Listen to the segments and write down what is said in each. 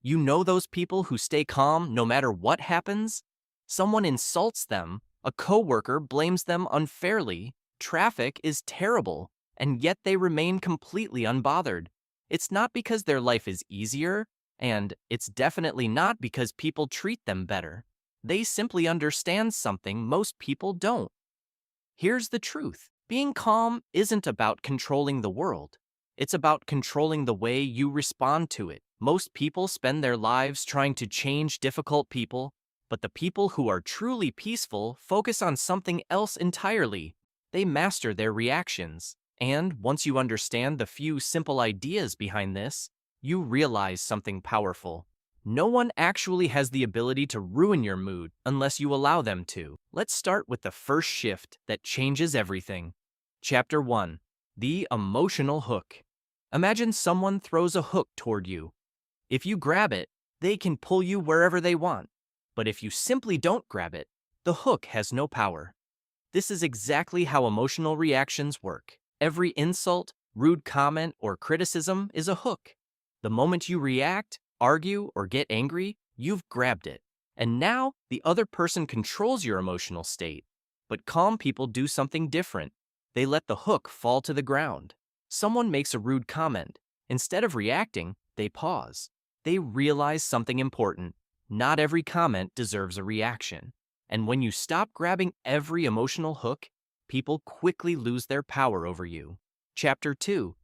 You know those people who stay calm no matter what happens? Someone insults them, a coworker blames them unfairly, traffic is terrible, and yet they remain completely unbothered. It's not because their life is easier, and it's definitely not because people treat them better. They simply understand something most people don't. Here's the truth. Being calm isn't about controlling the world. It's about controlling the way you respond to it. Most people spend their lives trying to change difficult people, but the people who are truly peaceful focus on something else entirely. They master their reactions. And once you understand the few simple ideas behind this, you realize something powerful. No one actually has the ability to ruin your mood unless you allow them to. Let's start with the first shift that changes everything. Chapter 1. The Emotional Hook. Imagine someone throws a hook toward you. If you grab it, they can pull you wherever they want. But if you simply don't grab it, the hook has no power. This is exactly how emotional reactions work. Every insult, rude comment, or criticism is a hook. The moment you react, argue, or get angry, you've grabbed it. And now, the other person controls your emotional state. But calm people do something different. They let the hook fall to the ground. Someone makes a rude comment. Instead of reacting, they pause. They realize something important. Not every comment deserves a reaction. And when you stop grabbing every emotional hook, people quickly lose their power over you. Chapter 2.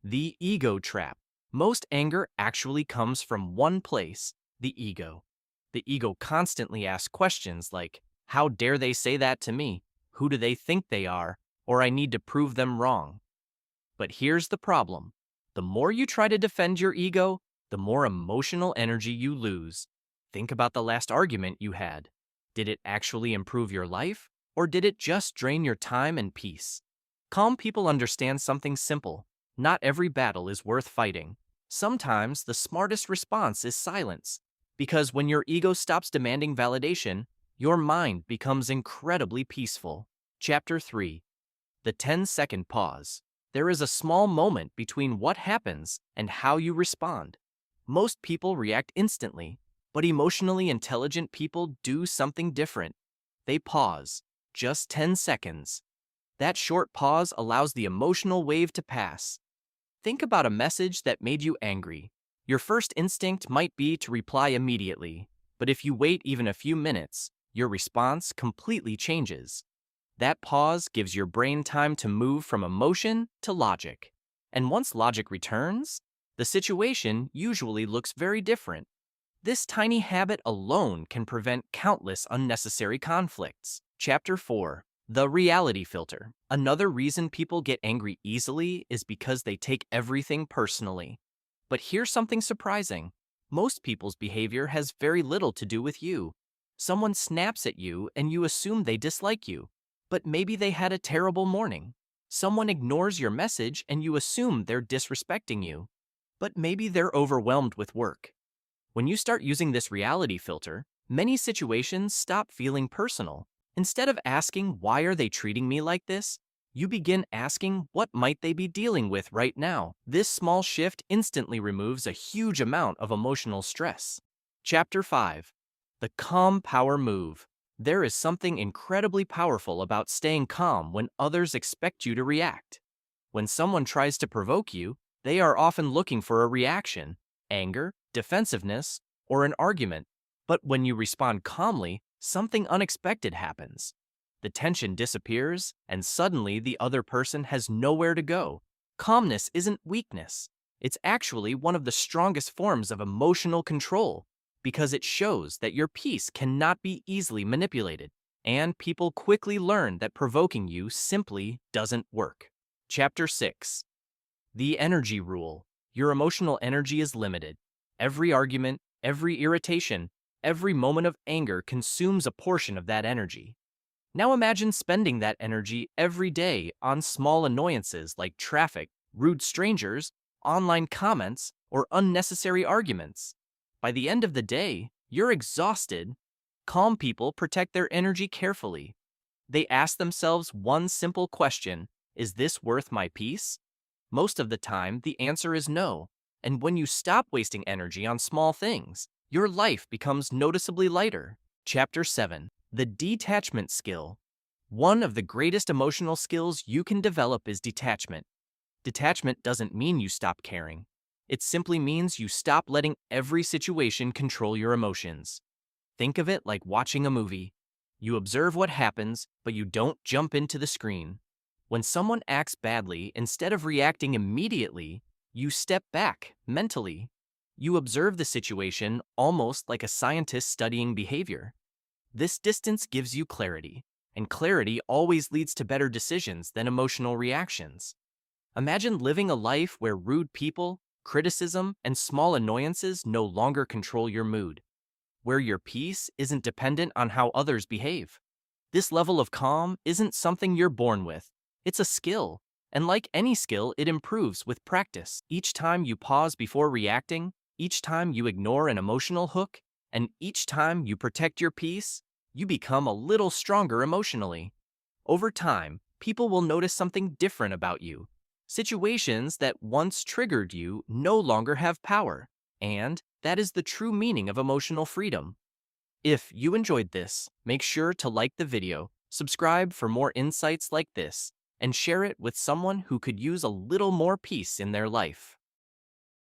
The Ego Trap. Most anger actually comes from one place, the ego. The ego constantly asks questions like, how dare they say that to me? Who do they think they are? Or I need to prove them wrong. But here's the problem. The more you try to defend your ego, the more emotional energy you lose. Think about the last argument you had. Did it actually improve your life? Or did it just drain your time and peace? Calm people understand something simple. Not every battle is worth fighting. Sometimes the smartest response is silence. Because when your ego stops demanding validation, your mind becomes incredibly peaceful. Chapter 3. The 10-second pause. There is a small moment between what happens and how you respond. Most people react instantly, but emotionally intelligent people do something different. They pause, just 10 seconds. That short pause allows the emotional wave to pass. Think about a message that made you angry. Your first instinct might be to reply immediately, but if you wait even a few minutes, your response completely changes. That pause gives your brain time to move from emotion to logic. And once logic returns, the situation usually looks very different. This tiny habit alone can prevent countless unnecessary conflicts. Chapter 4. The Reality Filter. Another reason people get angry easily is because they take everything personally. But here's something surprising. Most people's behavior has very little to do with you. Someone snaps at you and you assume they dislike you. But maybe they had a terrible morning. Someone ignores your message and you assume they're disrespecting you. But maybe they're overwhelmed with work. When you start using this reality filter, many situations stop feeling personal. Instead of asking, why are they treating me like this? You begin asking, what might they be dealing with right now? This small shift instantly removes a huge amount of emotional stress. Chapter 5. The Calm Power Move. There is something incredibly powerful about staying calm when others expect you to react. When someone tries to provoke you, they are often looking for a reaction, anger, defensiveness, or an argument. But when you respond calmly, something unexpected happens. The tension disappears, and suddenly the other person has nowhere to go. Calmness isn't weakness. It's actually one of the strongest forms of emotional control, because it shows that your peace cannot be easily manipulated, and people quickly learn that provoking you simply doesn't work. Chapter 6. The Energy Rule. Your emotional energy is limited. Every argument, every irritation, every moment of anger consumes a portion of that energy. Now imagine spending that energy every day on small annoyances like traffic, rude strangers, online comments, or unnecessary arguments. By the end of the day, you're exhausted. Calm people protect their energy carefully. They ask themselves one simple question: is this worth my peace? Most of the time, the answer is no. And when you stop wasting energy on small things, your life becomes noticeably lighter. Chapter 7. The Detachment Skill. One of the greatest emotional skills you can develop is detachment. Detachment doesn't mean you stop caring. It simply means you stop letting every situation control your emotions. Think of it like watching a movie. You observe what happens, but you don't jump into the screen. When someone acts badly, instead of reacting immediately, you step back mentally. You observe the situation almost like a scientist studying behavior. This distance gives you clarity, and clarity always leads to better decisions than emotional reactions. Imagine living a life where rude people, criticism, and small annoyances no longer control your mood, where your peace isn't dependent on how others behave. This level of calm isn't something you're born with, it's a skill. And like any skill, it improves with practice. Each time you pause before reacting, each time you ignore an emotional hook, and each time you protect your peace, you become a little stronger emotionally. Over time, people will notice something different about you. Situations that once triggered you no longer have power, and that is the true meaning of emotional freedom. If you enjoyed this, make sure to like the video, subscribe for more insights like this, and share it with someone who could use a little more peace in their life.